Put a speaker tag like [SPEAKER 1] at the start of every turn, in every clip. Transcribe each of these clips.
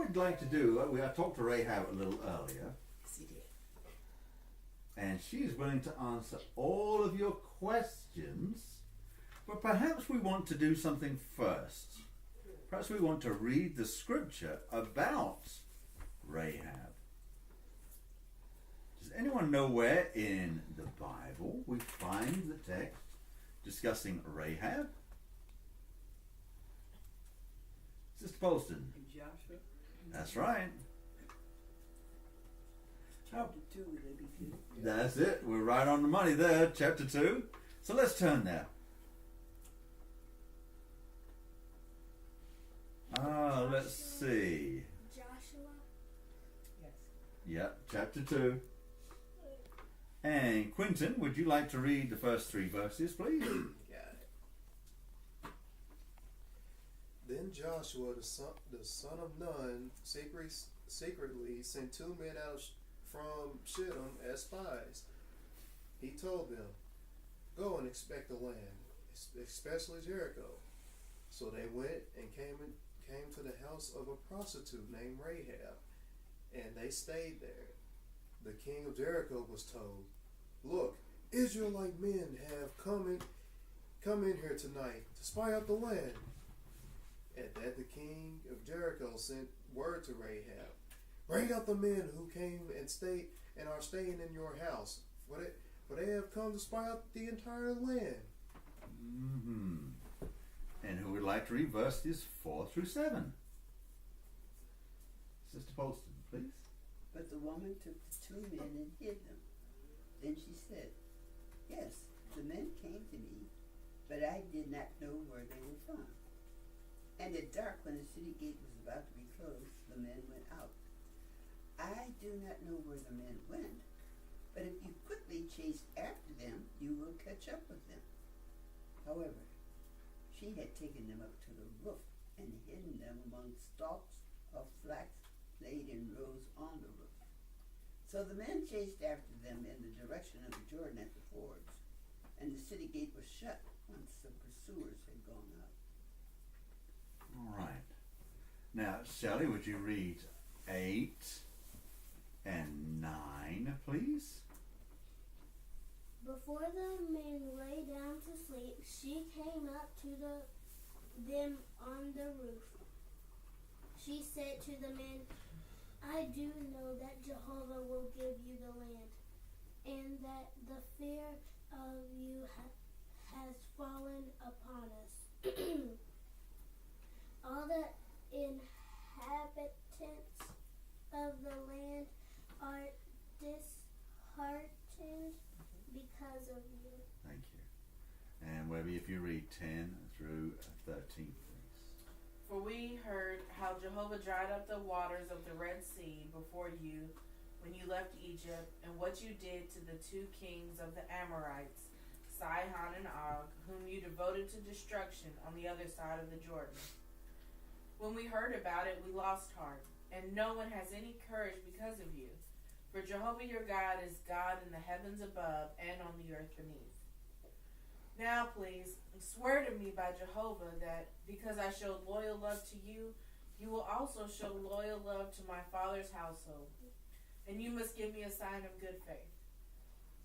[SPEAKER 1] I'd like to do, I talked to Rahab a little earlier.
[SPEAKER 2] Yes, he did.
[SPEAKER 1] And she's willing to answer all of your questions. But perhaps we want to do something first. Perhaps we want to read the scripture about Rahab. Does anyone know where in the Bible we find the text discussing Rahab? Sister Polston.
[SPEAKER 3] Joshua.
[SPEAKER 1] That's right.
[SPEAKER 3] Chapter 2 would that be good?
[SPEAKER 1] That's it. We're right on the money there. Chapter 2. So let's turn there. Let's see.
[SPEAKER 4] Joshua.
[SPEAKER 3] Yes.
[SPEAKER 1] Yep, chapter 2. And Quentin, would you like to read the first 3 verses, please?
[SPEAKER 5] Got it. Then Joshua, the son of Nun, secretly sent 2 men out from Shittim as spies. He told them, "Go and inspect the land, especially Jericho." So they went and came to the house of a prostitute named Rahab, and they stayed there. The king of Jericho was told, "Look, Israelite men have come in here tonight to spy out the land." At that, the king of Jericho sent word to Rahab, "Bring out the men who came and are staying in your house, for they have come to spy out the entire land."
[SPEAKER 1] Mm-hmm. And who would like to read verses 4 through 7? Sister Polston, please.
[SPEAKER 3] But the woman took the 2 men and hid them. Then she said, "Yes, the men came to me, but I did not know where they were from." And at dark, when the city gate was about to be closed, the men went out. I do not know where the men went, but if you quickly chase after them, you will catch up with them. However, she had taken them up to the roof and hidden them among stalks of flax laid in rows on the roof. So the men chased after them in the direction of the Jordan at the fords, and the city gate was shut once the pursuers had gone up.
[SPEAKER 1] All right. Now, Shelley, would you read 8 and 9, please?
[SPEAKER 4] Before the men lay down to sleep, she came up to them on the roof. She said to the men, "I do know that Jehovah will give you the land, and that the fear of you has fallen upon us." All the inhabitants of the land are disheartened because of you.
[SPEAKER 1] Thank you. And Webby, if you read 10 through 13, please.
[SPEAKER 6] For we heard how Jehovah dried up the waters of the Red Sea before you when you left Egypt, and what you did to the 2 kings of the Amorites, Sihon and Og, whom you devoted to destruction on the other side of the Jordan. When we heard about it, we lost heart, and no one has any courage because of you. For Jehovah your God is God in the heavens above and on the earth beneath. Now please, swear to me by Jehovah that because I showed loyal love to you, you will also show loyal love to my father's household. And you must give me a sign of good faith.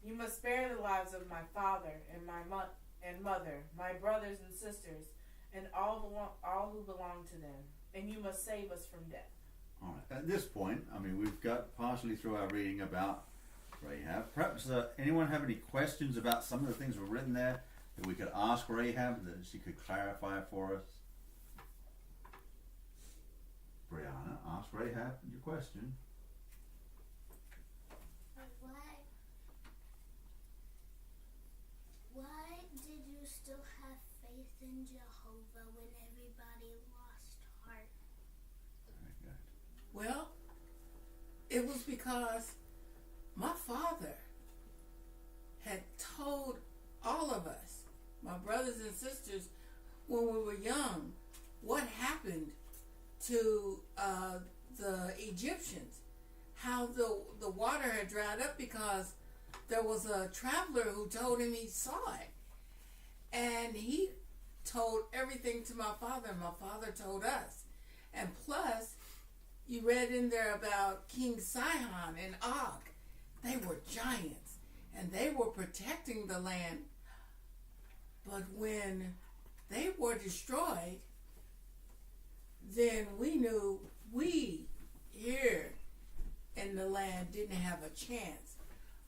[SPEAKER 6] You must spare the lives of my father and my mother, my brothers and sisters, and all who belong to them. And you must save us from death.
[SPEAKER 1] All right. At this point, we've got partially through our reading about Rahab. Perhaps anyone have any questions about some of the things were written there that we could ask Rahab, that she could clarify for us? Brianna, ask Rahab your question.
[SPEAKER 4] Why did you still have faith in Jehovah when everybody lost heart?
[SPEAKER 1] Very good.
[SPEAKER 2] Well, it was because my father had told all of us, my brothers and sisters, when we were young, what happened to the Egyptians, how the water had dried up because there was a traveler who told him he saw it. And he told everything to my father, and my father told us. And plus, you read in there about King Sihon and Og. They were giants, and they were protecting the land. But when they were destroyed, then we knew we here in the land didn't have a chance.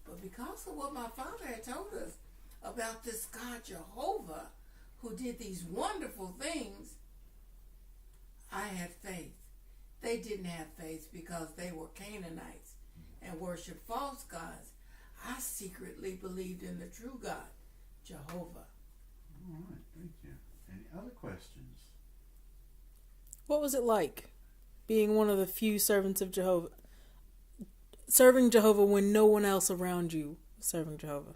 [SPEAKER 2] But because of what my father had told us about this God Jehovah, who did these wonderful things, I had faith. They didn't have faith because they were Canaanites and worshiped false gods. I secretly believed in the true God, Jehovah.
[SPEAKER 1] All right, thank you. Any other questions?
[SPEAKER 7] What was it like being one of the few servants of Jehovah? Serving Jehovah when no one else around you was serving Jehovah.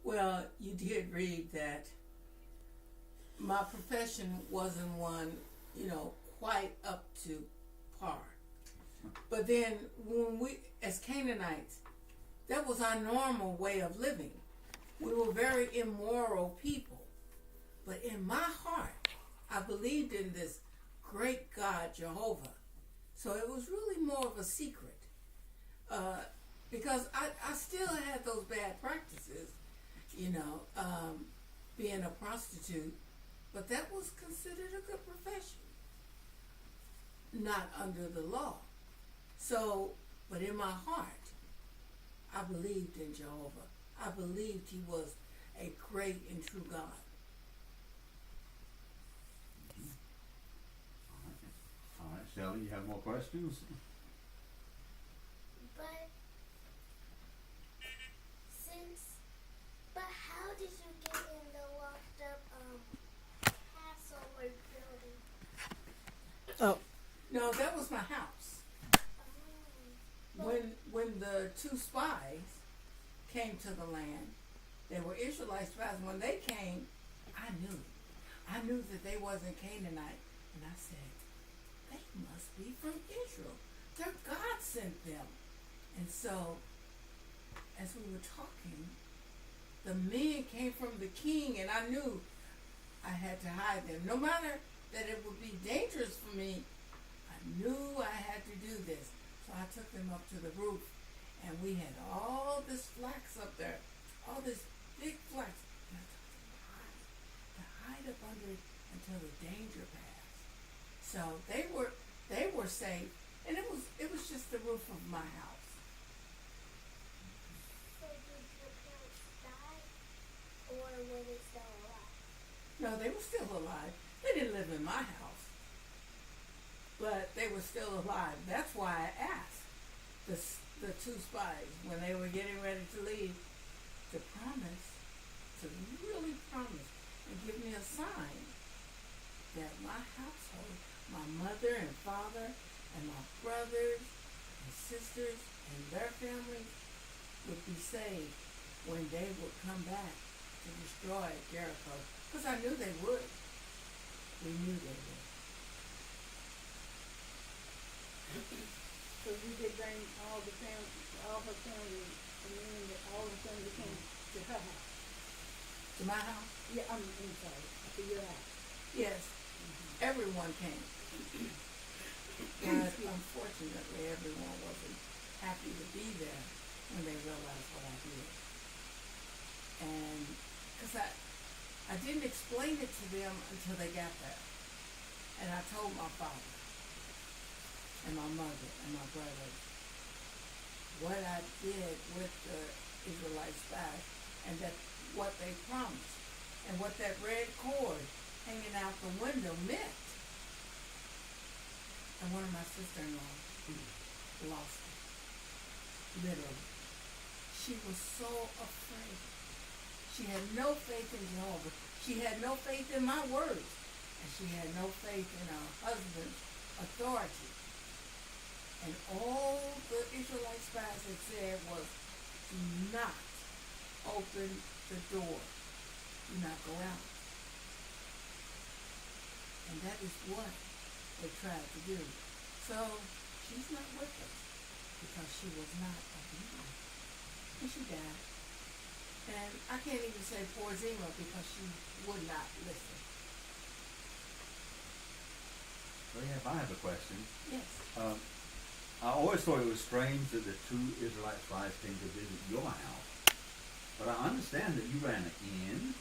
[SPEAKER 2] Well, you did read that my profession wasn't one, quite up to par. But then when we, as Canaanites, that was our normal way of living. We were very immoral people. But in my heart, I believed in this great God, Jehovah. So it was really more of a secret. Because I still had those bad practices, being a prostitute. But that was considered a good profession. Not under the law. So, but in my heart, I believed in Jehovah. I believed he was a great and true God.
[SPEAKER 1] All right, Shelley, you have more questions?
[SPEAKER 4] But how did you get in the locked up castle or building?
[SPEAKER 7] Oh,
[SPEAKER 2] No, that was my house. When the two spies came to the land, they were Israelite spies. When they came, I knew that they wasn't Canaanite. And I said, they must be from Israel. Their God sent them. And so, as we were talking, the men came from the king, and I knew I had to hide them. No matter that it would be dangerous for me, I knew I had to do this. So I took them up to the roof, and we had all this flax up there, all this big flax. And I told them to hide up under it until the danger passed. So they were safe, and it was just the roof of my house.
[SPEAKER 4] So did your parents die, or were they still alive?
[SPEAKER 2] No, they were still alive. They didn't live in my house, but they were still alive. That's why I asked the two spies when they were getting ready to leave to really promise and give me a sign that my household, my mother and father and my brothers and sisters and their families would be saved when they would come back to destroy Jericho. Because I knew they would. We knew they would.
[SPEAKER 8] So you did bring all her family, and then all the family came to her house.
[SPEAKER 2] To my house?
[SPEAKER 8] Yeah, I'm sorry, to your house.
[SPEAKER 2] Yes. Everyone came. But unfortunately, everyone wasn't happy to be there when they realized what I did. And because I didn't explain it to them until they got there. And I told my father and my mother and my brothers what I did with the Israelite spies and that what they promised and what that red cord hanging out the window meant. And one of my sister-in-law lost it, literally. She was so afraid. She had no faith in Jehovah. She had no faith in my words. And she had no faith in her husband's authority. And all the Israelite spies had said was, do not open the door. Do not go out. And that is what they tried to do. So she's not with us because she was not obedient. And she died. And I can't even say poor Zima because she would not listen.
[SPEAKER 1] Rahab, I have a question.
[SPEAKER 2] Yes.
[SPEAKER 1] I always thought it was strange that the two Israelite spies came to visit your house. But I understand that you ran an inn,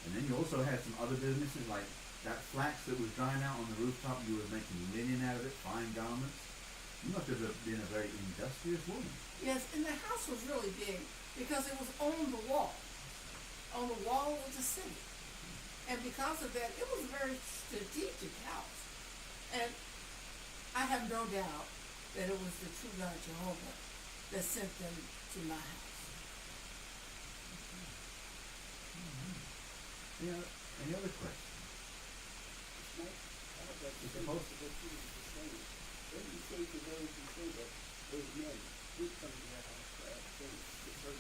[SPEAKER 1] and then you also had some other businesses like that flax that was drying out on the rooftop. You were making linen out of it, fine garments. You must have been a very industrious woman.
[SPEAKER 2] Yes, and the house was really big because it was on the wall of the city. And because of that, it was a very strategic house. And I have no doubt that it was the true God Jehovah that sent them to my house.
[SPEAKER 1] Any other questions?
[SPEAKER 3] What you were saying. What do you say to those who say that those men did come to your house for other things? Because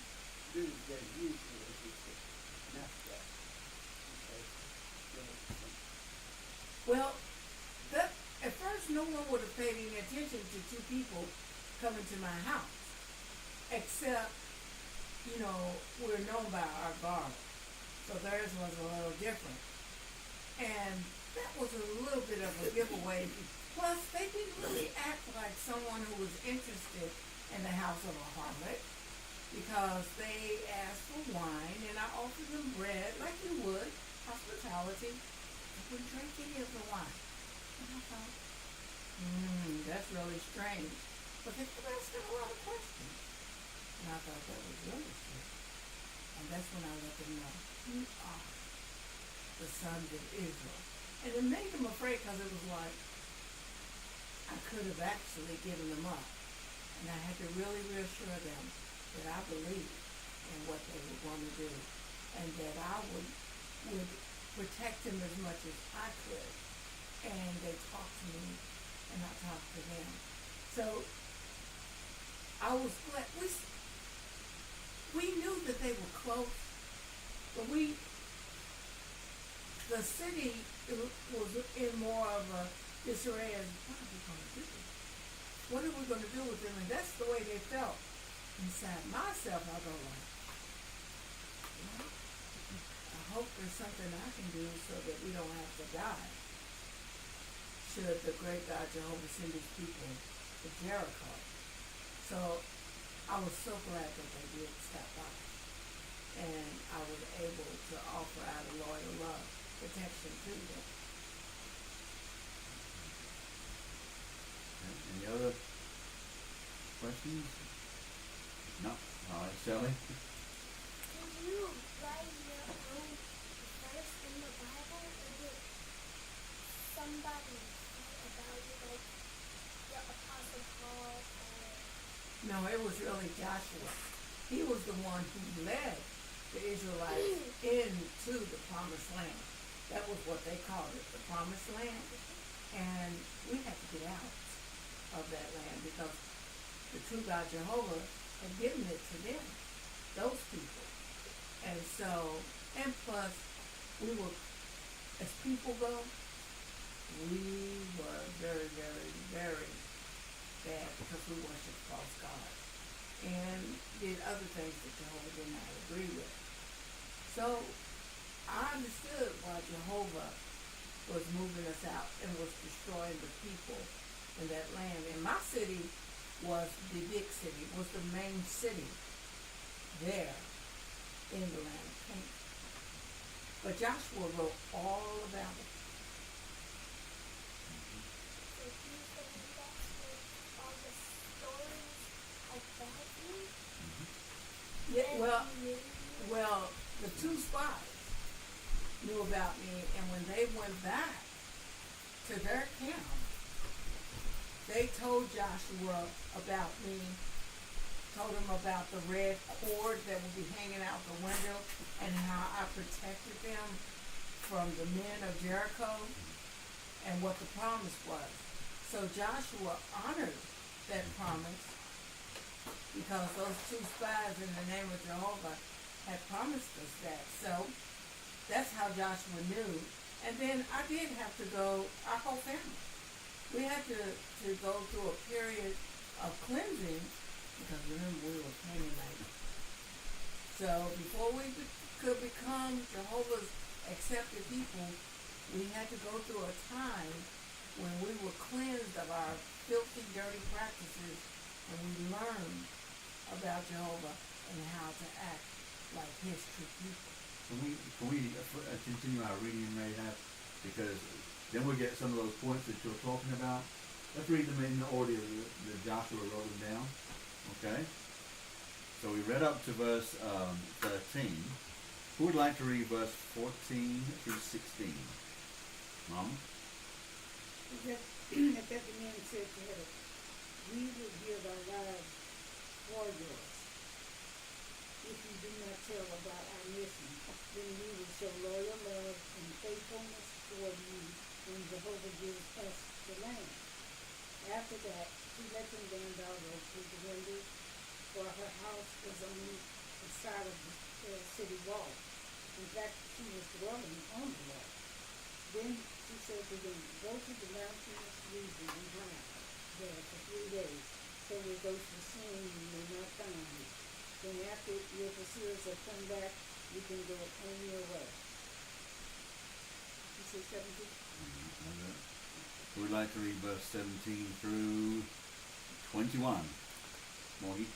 [SPEAKER 3] really they're usually, as you say, not that. Because there was some.
[SPEAKER 2] Well, that at first no one would have paid any attention to two people coming to my house, except, we're known by our garb, so theirs was a little different, and that was a little bit of a giveaway. Plus, they didn't really act like someone who was interested in the house of a harlot, because they asked for wine, and I offered them bread like you would, hospitality. They wouldn't drink any of the wine. And I thought, that's really strange. But they kept asking a lot of questions. And I thought that was really strange. And that's when I let them know, you are the sons of Israel. And it made them afraid because it was like, I could have actually given them up. And I had to really reassure them that I believed in what they were going to do. And that I would protect them as much as I could. And they talked to me, and I talked to them. So I was glad. We knew that they were close, but the city was in more of a disarray as, what are we going to do? What are we going to do with them? And that's the way they felt inside myself. I go like, I hope there's something I can do so that we don't have to die. Should the great God Jehovah send his people to Jericho. So I was so glad that they did stop by. And I was able to offer out a loyal love, protection to them.
[SPEAKER 1] Any other questions? No. All right, Shelley.
[SPEAKER 4] Did you write your own verse in the Bible, or did somebody write about you, like the Apostle Paul or?
[SPEAKER 2] No, it was really Joshua. He was the one who led the Israelites into the promised land. That was what they called it, the promised land. And we had to get out of that land because the true God Jehovah had given it to them, those people. And so, and plus, we were, as people go, we were very, very, very bad because we worshiped false gods and did other things that Jehovah did not agree with. So I understood why Jehovah was moving us out and was destroying the people in that land. And my city was the big city, was the main city there in the land of Canaan. But Joshua wrote all about it.
[SPEAKER 4] So you said that's where all the stories about you?
[SPEAKER 2] Yeah,
[SPEAKER 4] And
[SPEAKER 2] well,
[SPEAKER 4] you knew you?
[SPEAKER 2] well, the two spies knew about me, and when they went back to their camp, they told Joshua about me, told him about the red cord that would be hanging out the window and how I protected them from the men of Jericho and what the promise was. So Joshua honored that promise because those two spies in the name of Jehovah had promised us that. So that's how Joshua knew. And then I did have to go, our whole family. We had to go through a period of cleansing because remember we were Canaanites. So before we could become Jehovah's accepted people, we had to go through a time when we were cleansed of our filthy, dirty practices, and we learned about Jehovah and how to act like his true people.
[SPEAKER 1] Can we continue our reading in Rahab? Because then we'll get some of those points that you're talking about. Let's read them in the order that Joshua wrote them down. Okay? So we read up to verse 13. Who would like to read verse 14 through 16? Mama?
[SPEAKER 8] At that the men said to her, we will give our lives for yours. If you do not tell about our mission, then we will show loyal love and faithfulness toward you when Jehovah gives us the land. After that, she let them down downward through the window, for her house was on the side of the city wall. In fact, she was dwelling on the wall. Then she said to them, go to the mountainous region and hide there for 3 days, so that those pursuing you may not find you. Then after your pursuers have come back, you can go on your way. You said 17?
[SPEAKER 1] Who would like to read verse 17 through 21? Morgie?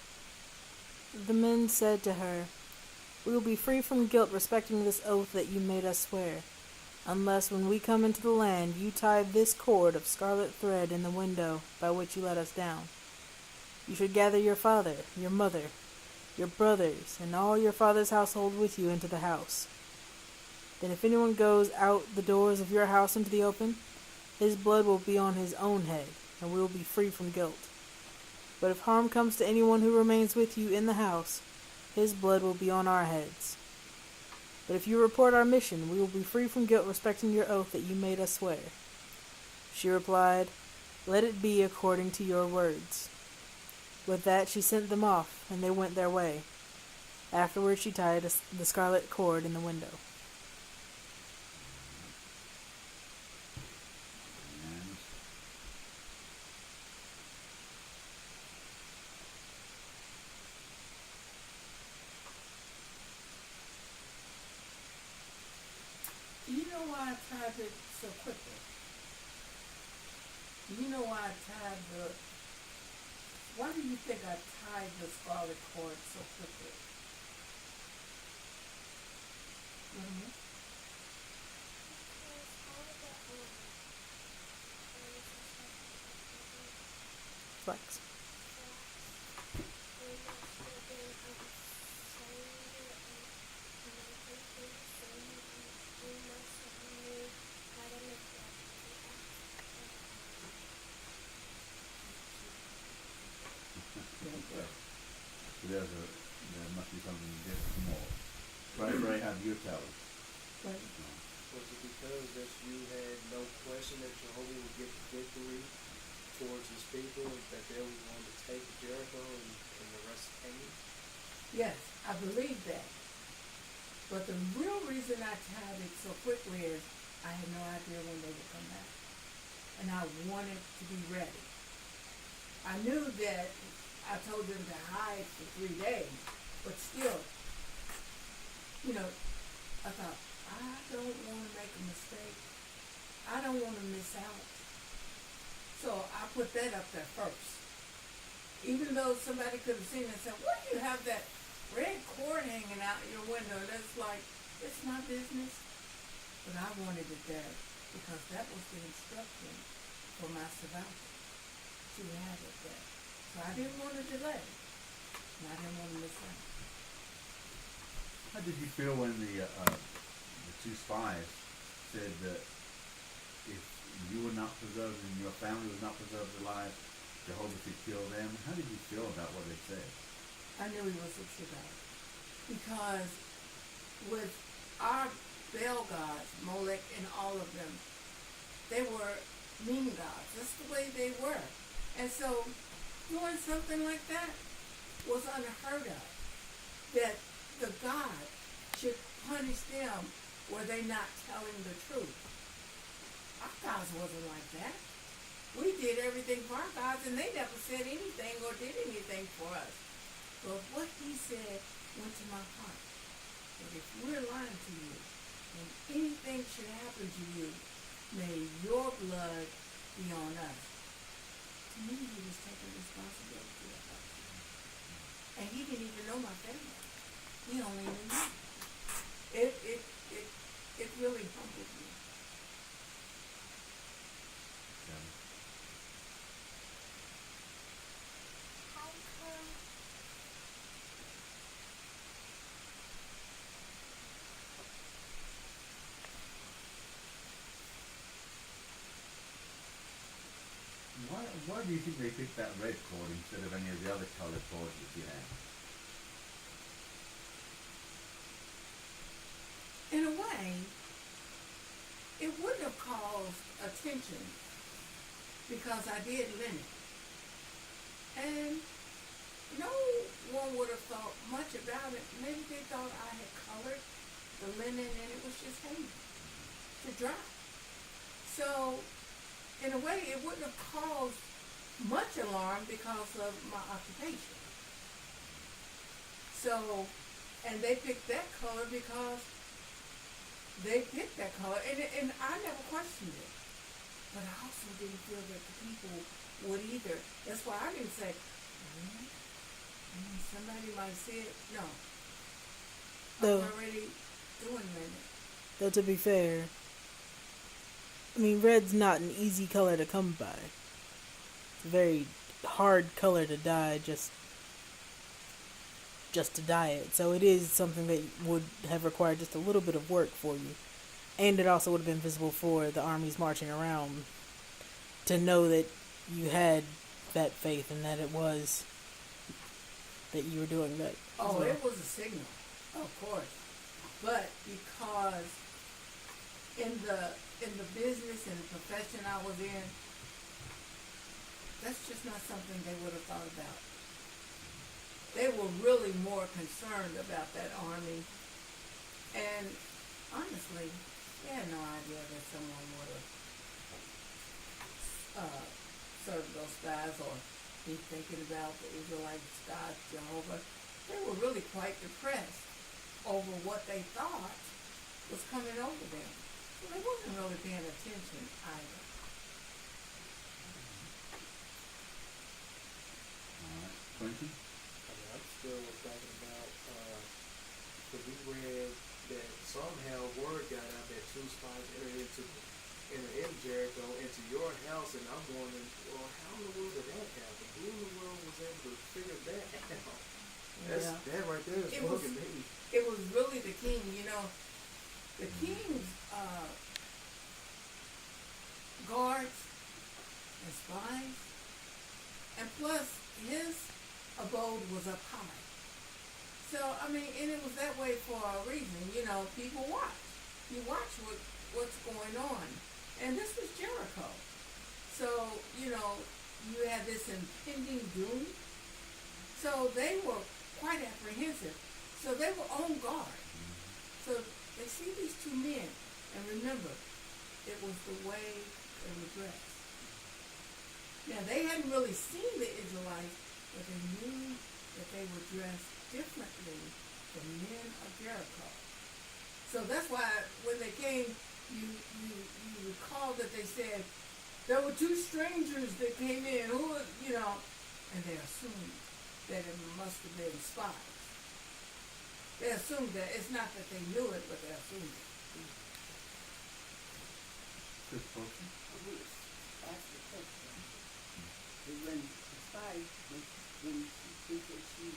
[SPEAKER 7] The men said to her, we will be free from guilt respecting this oath that you made us swear, unless when we come into the land you tie this cord of scarlet thread in the window by which you let us down. You should gather your father, your mother, your brothers, and all your father's household with you into the house. Then if anyone goes out the doors of your house into the open, his blood will be on his own head, and we will be free from guilt. But if harm comes to anyone who remains with you in the house, his blood will be on our heads. But if you report our mission, we will be free from guilt respecting your oath that you made us swear. She replied, let it be according to your words. With that she sent them off, and they went their way. Afterward she tied the scarlet cord in the window.
[SPEAKER 2] Do you know why I tied it so quickly? Do you know why I tied why do you think I tied the scarlet cord so quickly? Mm-hmm.
[SPEAKER 7] Flex.
[SPEAKER 1] There must be something different more. Rahab, you tell us.
[SPEAKER 2] Right.
[SPEAKER 5] Was it because that you had no question that Jehovah would get the victory towards his people, that they were going to take Jericho and the rest of Canaan?
[SPEAKER 2] Yes, I believe that. But the real reason I tied it so quickly is I had no idea when they would come back. And I wanted to be ready. I knew that I told them to hide for 3 days, but still, I thought, I don't want to make a mistake. I don't want to miss out. So I put that up there first. Even though somebody could have seen it and said, why do you have that red cord hanging out your window? That's like, it's my business. But I wanted it there because that was the instruction for my survival, to have it there. So I didn't want to delay, and I didn't want to miss out.
[SPEAKER 1] How did you feel when the two spies said that if you were not preserved and your family was not preserved alive, Jehovah could kill them? How did you feel about what they said?
[SPEAKER 2] I knew he was upset about it. Because with our Baal gods, Molech and all of them, they were mean gods. That's the way they were. And so doing something like that was unheard of. That the God should punish them were they not telling the truth. Our gods wasn't like that. We did everything for our gods and they never said anything or did anything for us. But what he said went to my heart. That if we're lying to you and anything should happen to you, may your blood be on us. To me, he was taking responsibility of us. And he didn't even know my family. He only knew me. It really humbled me.
[SPEAKER 4] How come
[SPEAKER 1] Why do you think they picked that red cord instead of any of the other coloured cords that you had?
[SPEAKER 2] In a way, it wouldn't have caused attention because I did linen. And no one would have thought much about it. Maybe they thought I had colored the linen and it was just hanging to dry. So, in a way, it wouldn't have caused much alarm because of my occupation. So, and they picked that color because they picked that color, and I never questioned it. But I also didn't feel that the people would either. That's why I didn't say, somebody might see it. No.
[SPEAKER 7] Though,
[SPEAKER 2] I'm already doing linen.
[SPEAKER 7] though to be fair, I mean, red's not an easy color to come by. It's a very hard color to dye just to dye it. So it is something that would have required just a little bit of work for you. And it also would have been visible for the armies marching around to know that you had that faith and that it was that you were doing that.
[SPEAKER 2] Oh,
[SPEAKER 7] well.
[SPEAKER 2] it was a signal, of course. But because in the business and the profession I was in, that's just not something they would have thought about. They were really more concerned about that army. And honestly, they had no idea that someone would have served those guys or be thinking about the Israelites, God, Jehovah. They were really quite depressed over what they thought was coming over them. So they wasn't really paying attention either.
[SPEAKER 1] Alright, Quentin?
[SPEAKER 5] I'm still talking about, because we read that somehow word got out that two spies entered in Jericho into your house, and I'm wondering, well, how in the world did that happen? Who in the world was able to figure that out? That right there is bugging me.
[SPEAKER 2] It was really the king, the king's guards and spies, and plus his abode was up high. So, and it was that way for a reason. People watch. You watch what's going on. And this was Jericho. So, you had this impending doom. So they were quite apprehensive. So they were on guard. So they see these two men. And remember, it was the way they were dressed. Now, they hadn't really seen the Israelites, but they knew that they were dressed differently than men of Jericho. So that's why when they came, you recall that they said, there were two strangers that came in, and they assumed that it must have been spies. They assumed that. It's not that they knew it, but they assumed it.
[SPEAKER 1] Good question.
[SPEAKER 3] Ask the question. And when the spies, when she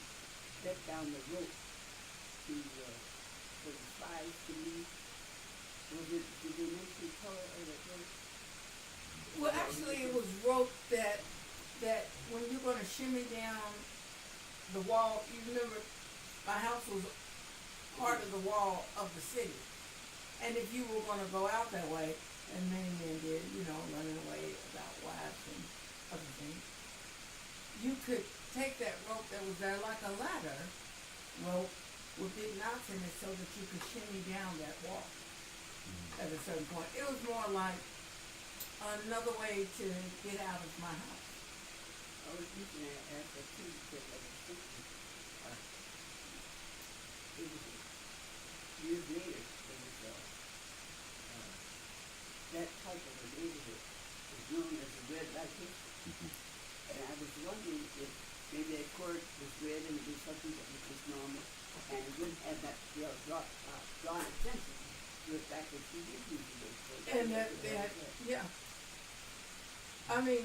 [SPEAKER 3] let down the rope for the spies to leave, did they mention color of the rope?
[SPEAKER 2] Well, actually, it was rope that when you're going to shimmy down the wall, you remember my house was part of the wall of the city. And if you were going to go out that way, and many men did, running away about wives and other things, you could take that rope that was there like a ladder rope with big knots in it so that you could shimmy down that wall at a certain point. It was more like another way to get out of my house.
[SPEAKER 3] I was using that as a too because I was thinking. It was years later. It was that type of a neighborhood. The known as a red light district. And I was wondering if maybe that cord was red and it was something that was just normal, and it wouldn't have that drawn attention to the fact that she did use those cords.
[SPEAKER 2] And that, yeah. I mean,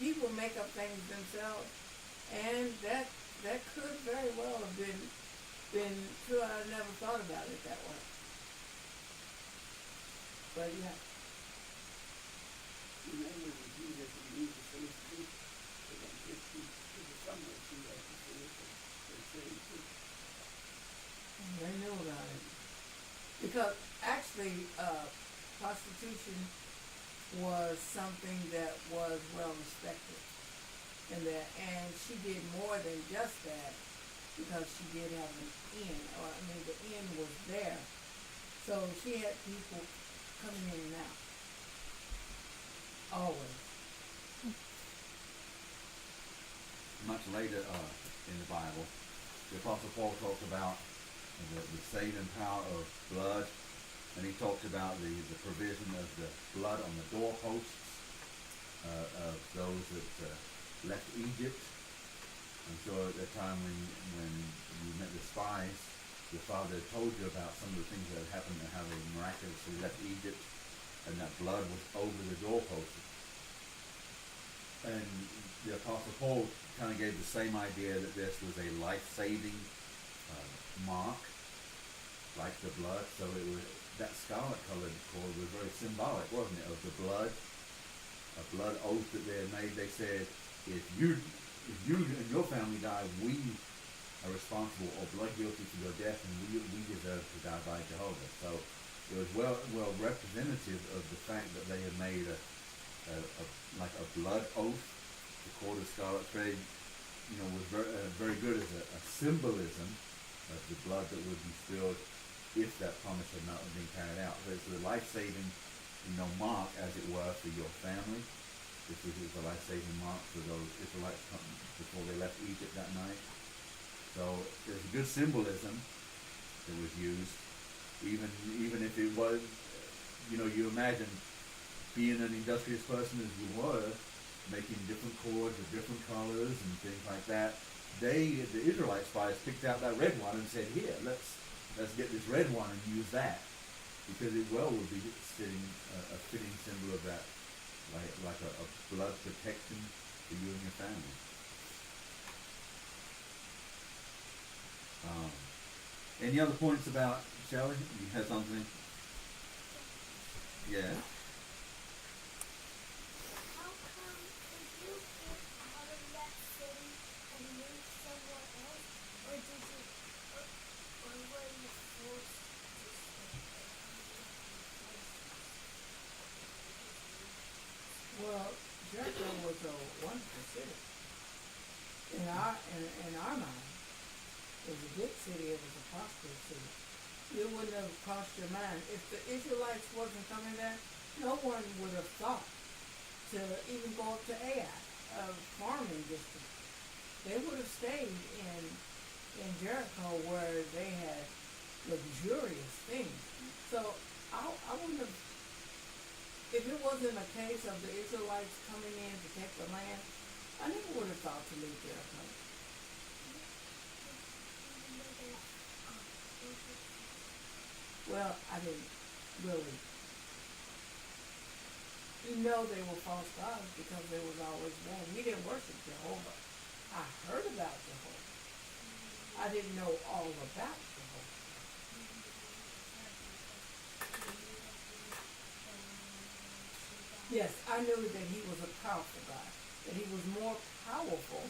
[SPEAKER 2] people make up things themselves, and that could very well have been true. I never thought about it that way. But yeah.
[SPEAKER 3] In other words, if you just need to say it, and if she was somewhere she had to say it, or say it too.
[SPEAKER 2] They knew about it. Because actually, prostitution was something that was well respected. And she did more than just that, because she did have an inn, the inn was there. So she had people coming in and out. Always.
[SPEAKER 1] Much later in the Bible, the Apostle Paul talked about the saving power of blood, and he talked about the provision of the blood on the doorposts of those that left Egypt. I'm sure at the time when you met the spies, your father told you about some of the things that had happened and how they miraculously left Egypt, and that blood was over the doorposts. And the Apostle Paul kind of gave the same idea that this was a life-saving mark, like the blood. So it was, that scarlet-colored cord was very symbolic, wasn't it, of the blood, a blood oath that they had made. They said, if you and your family die, we are responsible or blood guilty for your death, and we deserve to die by Jehovah. So it was well representative of the fact that they had made like a blood oath. The cord of scarlet thread, was very good as a symbolism of the blood that would be spilled if that promise had not been carried out. So it's a life-saving, mark, as it were, for your family. This was a life-saving mark for those Israelites before they left Egypt that night. So there's a good symbolism that was used, even if it was, you imagine being an industrious person as you were, making different cords of different colors and things like that. The Israelite spies picked out that red one and said, here, let's get this red one and use that, because it would be a fitting symbol of that, like a blood protection for you and your family. Any other points about Shelley? You had something? Yeah.
[SPEAKER 4] How come if you get out of that city and move somewhere else, or were you forced to stay there?
[SPEAKER 2] Well, Jericho was a wonderful city. In our mind, it was a good city. It was a prosperous city. It wouldn't have crossed your mind if the Israelites wasn't coming there. No one would have thought to even go up to Ai, a farming district. They would have stayed in Jericho, where they had luxurious things. So I wouldn't have. If it wasn't a case of the Israelites coming in to take the land, I never would have thought to leave Jericho. Well, I didn't really. They were false gods because they was always there. We didn't worship Jehovah. I heard about Jehovah. I didn't know all about Jehovah. Yes, I knew that he was a powerful God, that he was more powerful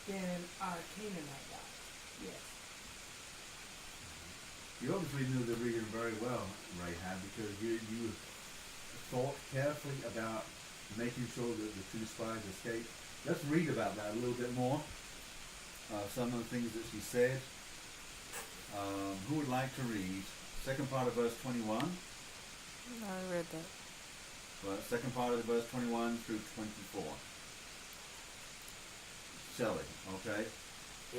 [SPEAKER 2] than our Canaanite gods. Yes.
[SPEAKER 1] You obviously knew the region very well, Rahab, because you thought carefully about making sure that the two spies escaped. Let's read about that a little bit more. Some of the things that she said. Who would like to read? Second part of verse 21.
[SPEAKER 7] I read that.
[SPEAKER 1] Second part of the verse 21 through 24. Shelley, okay? So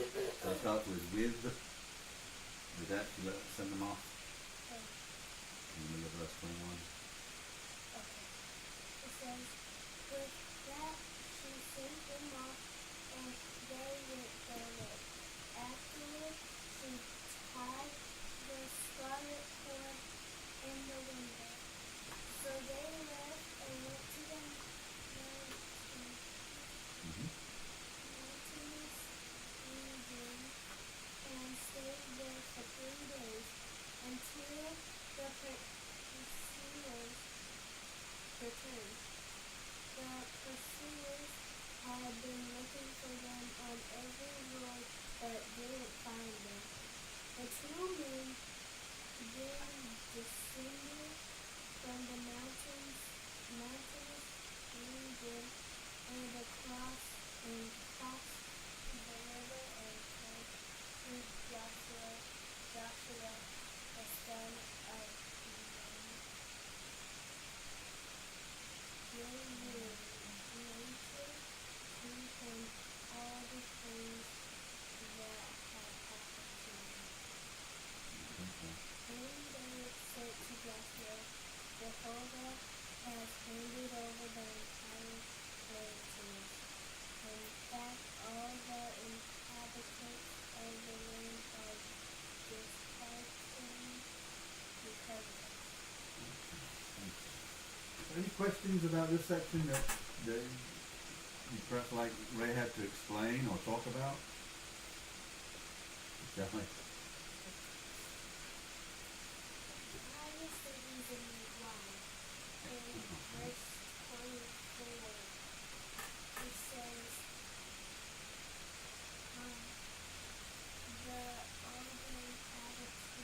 [SPEAKER 1] it starts with that, send them off. In the middle of verse 21.
[SPEAKER 4] Okay. It says, The pursuers had been looking for them on every road but didn't find them. The two men then descended from the mountainous region and crossed the river and came to Joshua, the son of Nun. They related to him all the things that had happened to them. Then they said to Joshua, Jehovah has handed over the entire land to us. In fact, all the inhabitants of the land are disheartened because of us.
[SPEAKER 1] Any questions about this section that you perhaps like Rahab to explain or talk about? Definitely.
[SPEAKER 4] I was the reason why. In verse 24, it says, all the inhabitants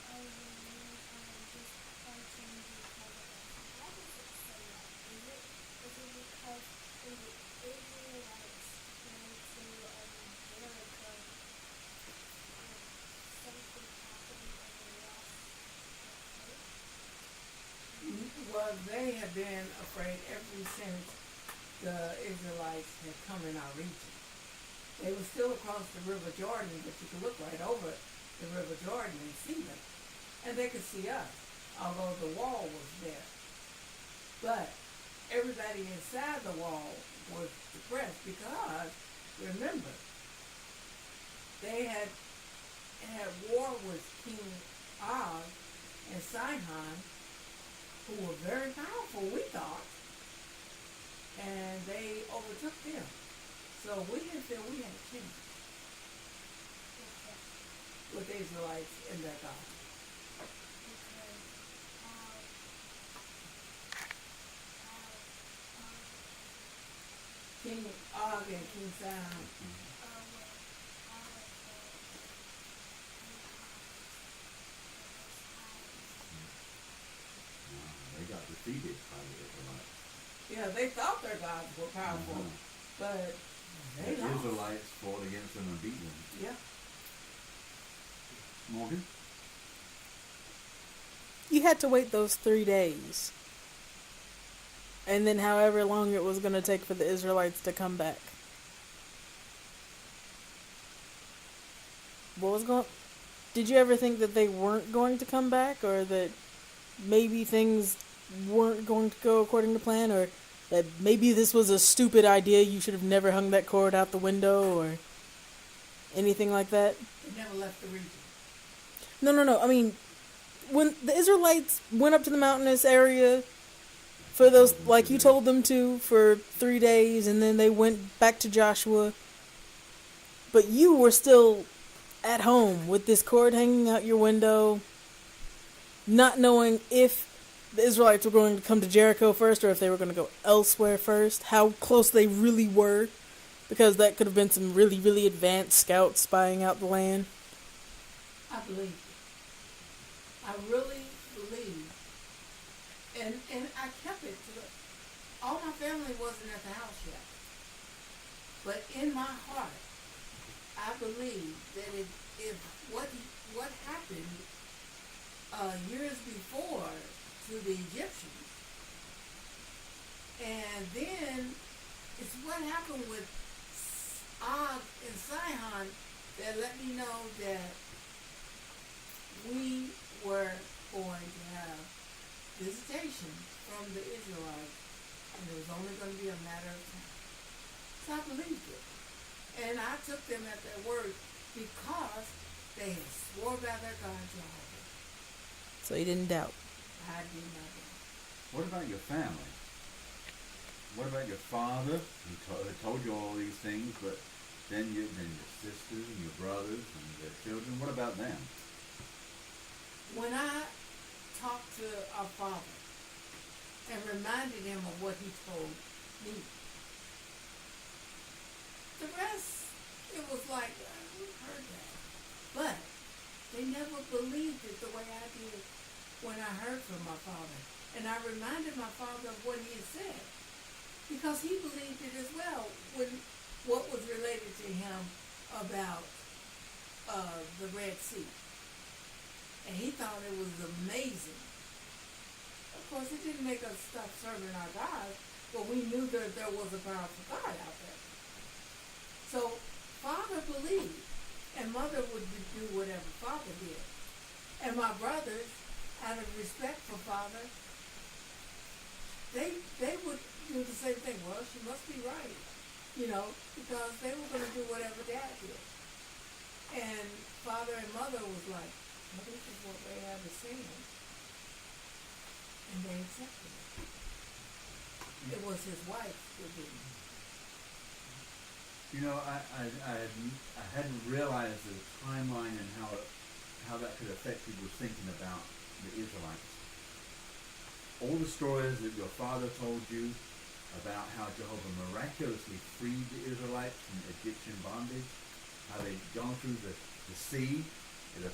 [SPEAKER 4] of the land are disheartened because of us. Why does it say that? Is it because when the Israelites went to Jericho, something happened and they lost their faith?
[SPEAKER 2] Well, they have been afraid ever since the Israelites had come in our region. They were still across the River Jordan, but you could look right over the River Jordan and see them. And they could see us, although the wall was there. But everybody inside the wall was depressed because, remember, they had war with King Og and Sihon, who were very powerful, we thought, and they overtook them. So we didn't feel we had a chance with the Israelites and their God. King Og and King Sihon.
[SPEAKER 1] They got defeated by the Israelites.
[SPEAKER 2] Yeah, they thought their gods were powerful, but they
[SPEAKER 1] The
[SPEAKER 2] lost.
[SPEAKER 1] Israelites fought against them and beat them.
[SPEAKER 2] Yeah.
[SPEAKER 1] Morgan?
[SPEAKER 7] You had to wait those 3 days. And then however long it was going to take for the Israelites to come back. What was going... Did you ever think that they weren't going to come back? Or that maybe things weren't going to go according to plan? Or that maybe this was a stupid idea, you should have never hung that cord out the window? Or anything like that?
[SPEAKER 2] They never left the region.
[SPEAKER 7] No. I mean, when the Israelites went up to the mountainous area for those, like you told them to, for 3 days, and then they went back to Joshua. But you were still at home with this cord hanging out your window, not knowing if the Israelites were going to come to Jericho first or if they were going to go elsewhere first, how close they really were, because that could have been some really, really advanced scouts spying out the land.
[SPEAKER 2] I believe it. I really believe. And I kept it to all my family wasn't at the house yet. But in my heart, I believe that if what happened years before to the Egyptians, and then it's what happened with Og and Sihon that let me know that we were going to have visitation from the Israelites, and it was only going to be a matter of time. So I believed it. And I took them at their word because they had swore by their God Jehovah.
[SPEAKER 7] So you didn't doubt.
[SPEAKER 2] I did not doubt.
[SPEAKER 1] What about your family? What about your father, who told you all these things, but then your sisters and your brothers and their children? What about them?
[SPEAKER 2] When I talked to our father, and reminded him of what he told me. The rest, it was like, we've heard that. But they never believed it the way I did when I heard from my father. And I reminded my father of what he had said. Because he believed it as well when what was related to him about the Red Sea. And he thought it was amazing. Of course, it didn't make us stop serving our God, but we knew that there was a powerful God out there. So Father believed, and Mother would do whatever Father did. And my brothers, out of respect for Father, they would do the same thing. Well, she must be right, because they were going to do whatever Dad did. And Father and Mother was like, well, this is what Rahab is saying. And they accepted it. It was his wife who didn't.
[SPEAKER 1] I hadn't realized the timeline and how that could affect people's thinking about the Israelites. All the stories that your father told you about how Jehovah miraculously freed the Israelites from Egyptian bondage, how they'd gone through the sea, the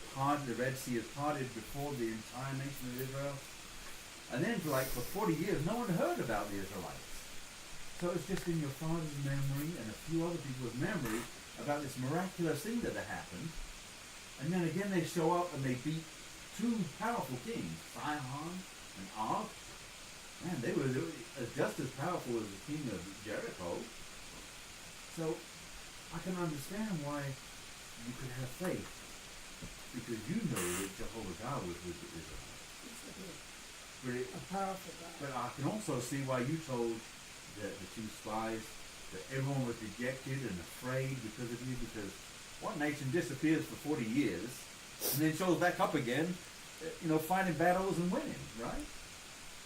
[SPEAKER 1] Red Sea had parted before the entire nation of Israel, and then for 40 years no one heard about the Israelites. So it's just in your father's memory and a few other people's memory about this miraculous thing that had happened. And then again they show up and they beat two powerful kings, Sihon and Og. Man, they were just as powerful as the king of Jericho. So I can understand why you could have faith, because you know that Jehovah God was with the Israelites.
[SPEAKER 2] A powerful God.
[SPEAKER 1] But I can also see why you told the two spies that everyone was dejected and afraid because of you, because one nation disappears for 40 years and then shows back up again, fighting battles and winning, right?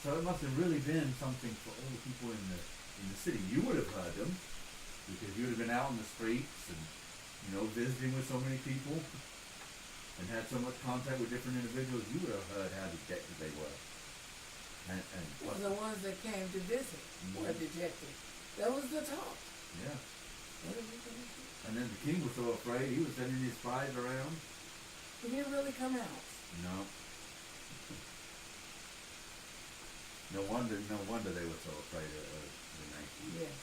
[SPEAKER 1] So it must have really been something for all the people in the city. You would have heard them because you would have been out in the streets and visiting with so many people and had so much contact with different individuals. You would have heard how dejected they were.
[SPEAKER 2] Well, the ones that came to visit were dejected. That was the talk.
[SPEAKER 1] Yeah. And then the king was so afraid, he was sending his spies around.
[SPEAKER 2] He didn't really come out.
[SPEAKER 1] No. No wonder they were so afraid of the nation.
[SPEAKER 2] Yes.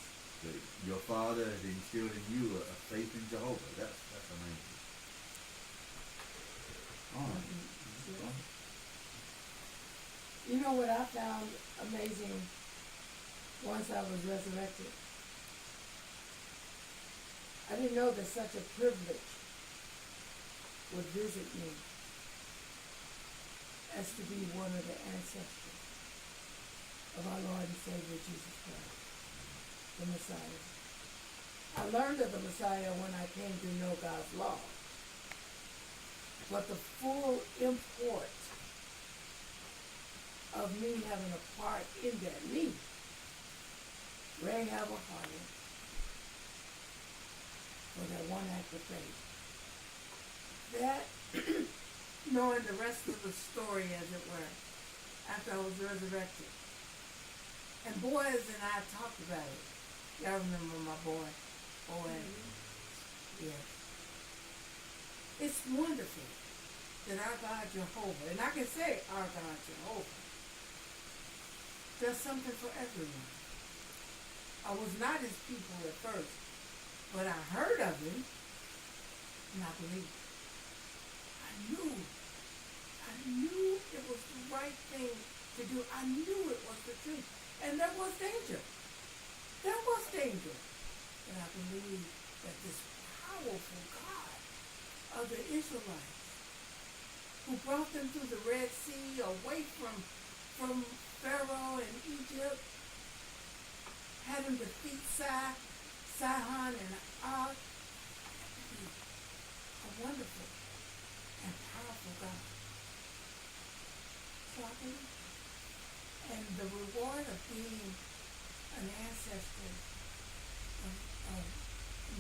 [SPEAKER 1] But your father had instilled in you a faith in Jehovah. That's amazing. All right.
[SPEAKER 2] You know what I found amazing once I was resurrected? I didn't know that such a privilege would visit me as to be one of the ancestors of our Lord and Savior Jesus Christ, the Messiah. I learned of the Messiah when I came to know God's law. But the full import of me having a part in that, Rahab a harlot, for that one act of faith. That, knowing the rest of the story, as it were, after I was resurrected. And Boaz and I talked about it. Y'all remember my boy, Boaz? Yes. It's wonderful that our God Jehovah, and I can say our God Jehovah, does something for everyone. I was not his people at first, but I heard of him, and I believed. I knew it was the right thing to do. I knew it was the truth. And there was danger. And I believe that this powerful God of the Israelites, who brought them through the Red Sea, away from Pharaoh and Egypt, had them defeat Sihon and Og, a wonderful and powerful God. So I believe. And the reward of being an ancestor of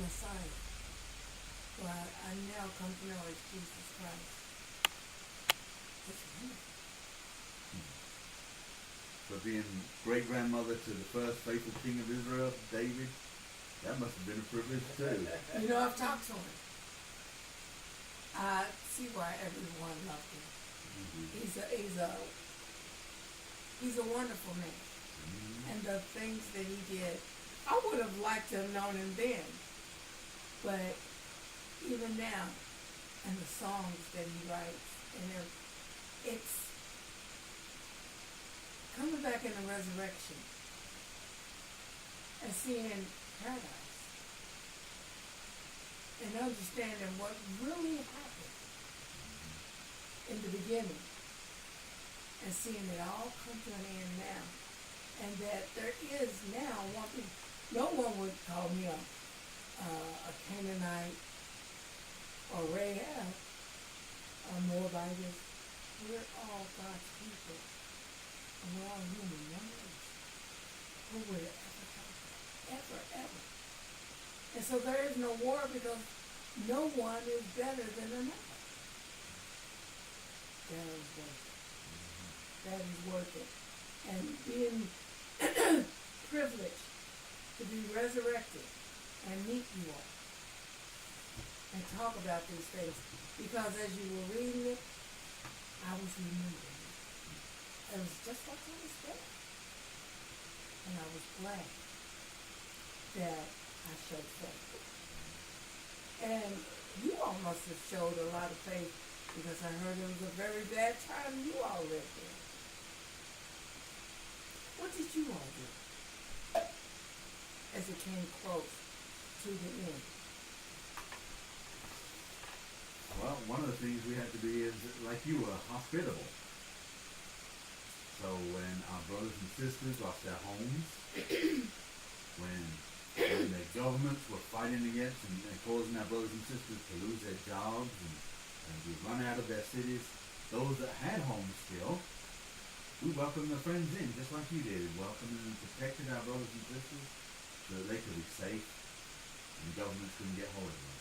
[SPEAKER 2] Messiah, who I now come to know as Jesus Christ, it's wonderful.
[SPEAKER 1] for being great-grandmother to the first faithful king of Israel, David. That must have been a privilege too.
[SPEAKER 2] You know, I've talked to him. I see why everyone loved him. He's a wonderful man. And the things that he did, I would have liked to have known him then. But even now, and the songs that he writes, and it's coming back in the resurrection and seeing paradise and understanding what really happened in the beginning and seeing it all come to an end now, and that there is now one thing. No one would call me a Canaanite or Rahab or Moabitess. We're all God's people, and we're all human beings. Who would it ever have that? Ever. And so there is no war because no one is better than another. That is worth it. And being privileged to be resurrected and meet you all and talk about these things. Because as you were reading it, I was remembering it. It was just like I was there. And I was glad that I showed faith. And you all must have showed a lot of faith because I heard it was a very bad time you all lived in. What did you all do as it came close to the end?
[SPEAKER 1] Well, one of the things we had to be is, like you were, hospitable. So when our brothers and sisters lost their homes, when the governments were fighting against and causing our brothers and sisters to lose their jobs and be run out of their cities, those that had homes still, we welcomed their friends in, just like you did, welcomed and protected our brothers and sisters so that they could be safe and governments couldn't get hold of them.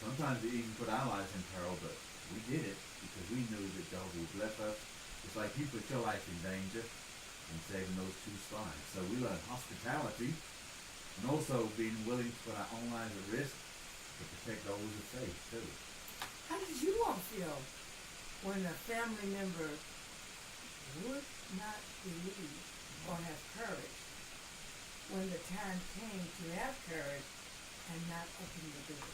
[SPEAKER 1] Sometimes it even put our lives in peril, but we did it because we knew that Jehovah would bless us. It's like you put your life in danger and saving those two lives. So we learned hospitality and also being willing to put our own lives at risk to protect those of faith too.
[SPEAKER 2] How did you all feel when a family member would not believe or have courage when the time came to have courage and not open the door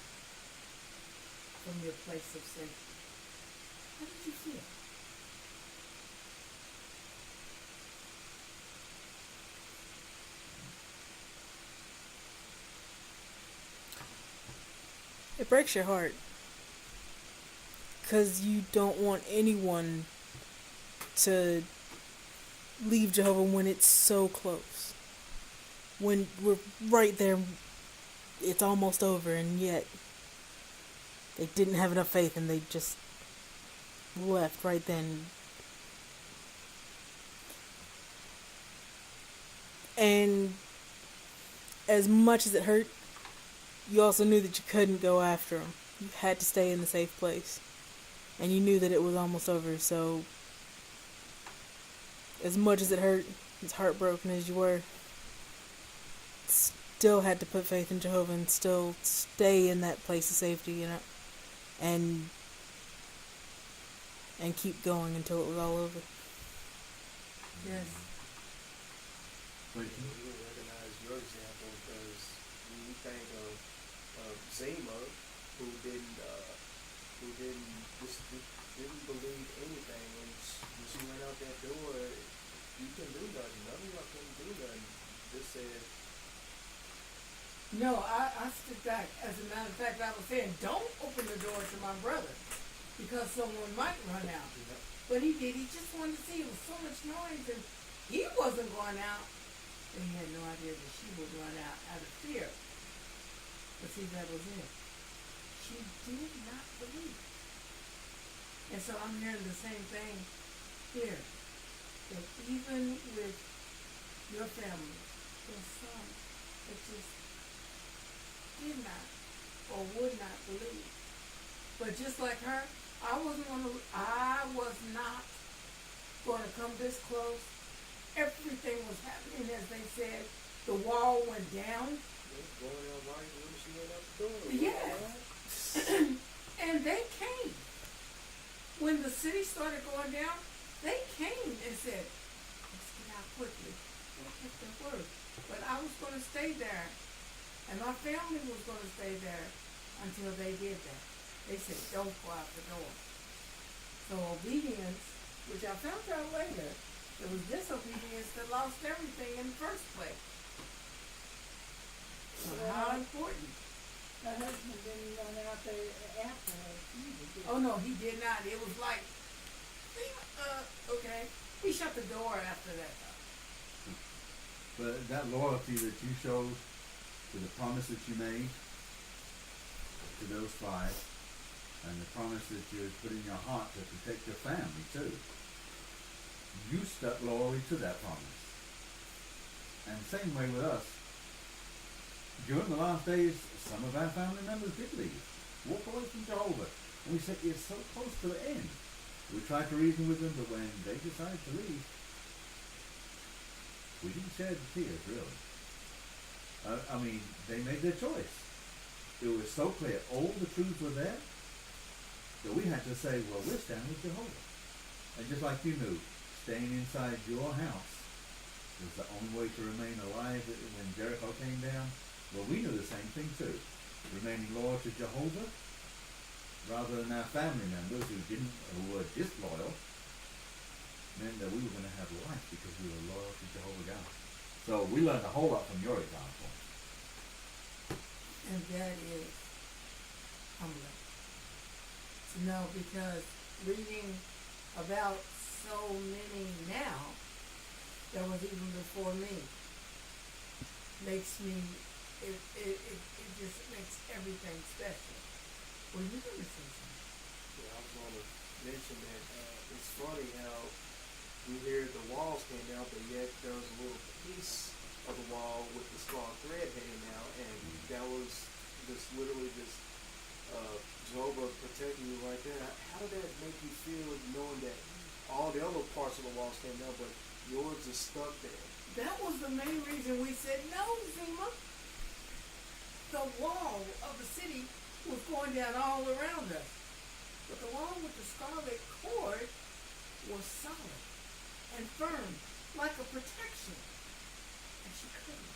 [SPEAKER 2] from your place of safety? How did you feel?
[SPEAKER 7] It breaks your heart because you don't want anyone to leave Jehovah when it's so close. When we're right there, it's almost over, and yet they didn't have enough faith and they just left right then. And as much as it hurt, you also knew that you couldn't go after them. You had to stay in the safe place. And you knew that it was almost over, so as much as it hurt, as heartbroken as you were, still had to put faith in Jehovah and still stay in that place of safety, you know, and keep going until it was all over.
[SPEAKER 2] Yes.
[SPEAKER 5] We recognize your example because when you think of Zema, who didn't believe anything when she went out that door. You couldn't do nothing. None of y'all couldn't do nothing. Just said.
[SPEAKER 2] No, I stood back. As a matter of fact, I was saying, don't open the door to my brother because someone might run out.
[SPEAKER 5] Yeah.
[SPEAKER 2] But he did. He just wanted to see. It was so much noise, and he wasn't going out. And he had no idea that she would run out of fear. But see, that was it. She did not believe. And so I'm hearing the same thing here. That even with your family, there's some that just did not or would not believe. But just like her, I was not going to come this close everything was happening as they said. The wall went down.
[SPEAKER 5] It's going out right when she went out the door.
[SPEAKER 2] Yes. And they came. When the city started going down, they came and said, let's get out quickly. They kept their word. But I was going to stay there, and my family was going to stay there until they did that. They said, don't go out the door. So obedience, which I found out later, it was disobedience that lost everything in the first place. So how important.
[SPEAKER 8] My husband didn't run out there after her either, did he?
[SPEAKER 2] Oh no, he did not. It was like, okay. He shut the door after that.
[SPEAKER 1] But that loyalty that you showed to the promise that you made to those five, and the promise that you had put in your heart to protect your family too, you stuck loyally to that promise. And same way with us. During the last days, some of our family members did leave, walk away from Jehovah. And we said, it's so close to the end. We tried to reason with them, but when they decided to leave, we didn't shed tears, really. I mean, they made their choice. It was so clear. All the truths were there that we had to say, well, we're standing with Jehovah. And just like you knew, staying inside your house was the only way to remain alive when Jericho came down. Well, we knew the same thing too. Remaining loyal to Jehovah rather than our family members who were disloyal meant that we were going to have life because we were loyal to Jehovah God. So we learned a whole lot from your example.
[SPEAKER 2] And that is humbling. To know, because reading about so many now that was even before me makes me, it just makes everything special. Well, you're going to say something.
[SPEAKER 5] Yeah, I was going to mention that it's funny how we hear the walls came down, but yet there was a little piece of the wall with the strong thread hanging out, and that was just literally just Jehovah protecting you right there. How did that make you feel knowing that all the other parts of the walls came down, but yours is stuck there?
[SPEAKER 2] That was the main reason we said no, Zima. The wall of the city was going down all around us. But the wall with the scarlet cord was solid and firm, like a protection. And she couldn't.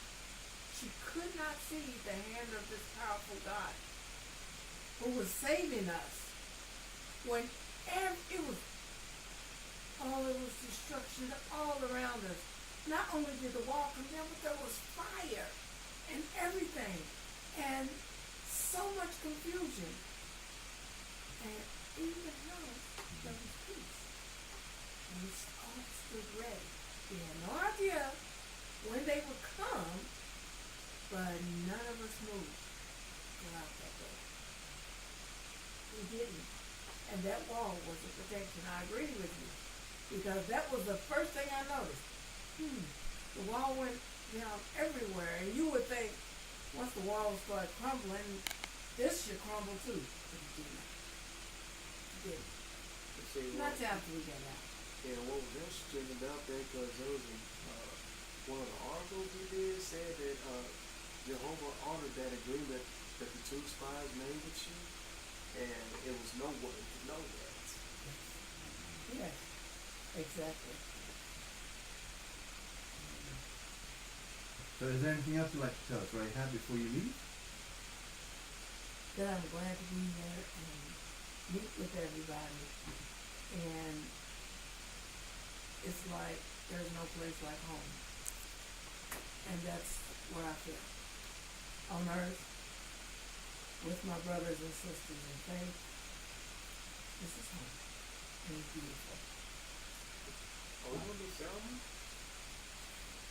[SPEAKER 2] She could not see the hand of this powerful God who was saving us when it was destruction all around us. Not only did the wall come down, but there was fire and everything, and so much confusion. And in the house, there was peace. And we all stood ready. We had no idea when they would come, but none of us moved to go out that day. We didn't. And that wall was a protection. I agree with you. Because that was the first thing I noticed. The wall went down everywhere. And you would think, once the walls start crumbling, this should crumble too. But it didn't. It didn't.
[SPEAKER 5] See,
[SPEAKER 2] Not after we got out.
[SPEAKER 5] Yeah, what was interesting about that, because there was one of the articles we did said that Jehovah honored that agreement that the two spies made with you, and it was no way to know that.
[SPEAKER 2] Yes, exactly.
[SPEAKER 1] So is there anything else you'd like to tell us, Rahab, before you leave?
[SPEAKER 2] That I'm glad to be here and meet with everybody. And it's like there's no place like home. And that's what I feel. On earth, with my brothers and sisters in faith, this is home. And it's beautiful.
[SPEAKER 5] Oh, you want to tell me?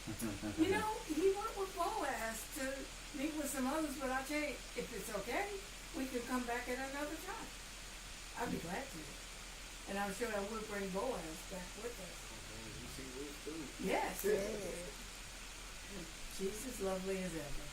[SPEAKER 2] You know, he went with Boaz to meet with some others, but I'll tell you, if it's okay, we can come back at another time. I'd be glad to. And I'm sure I would bring Boaz back with us.
[SPEAKER 5] You see, we're through.
[SPEAKER 2] Yes. She's as lovely as ever.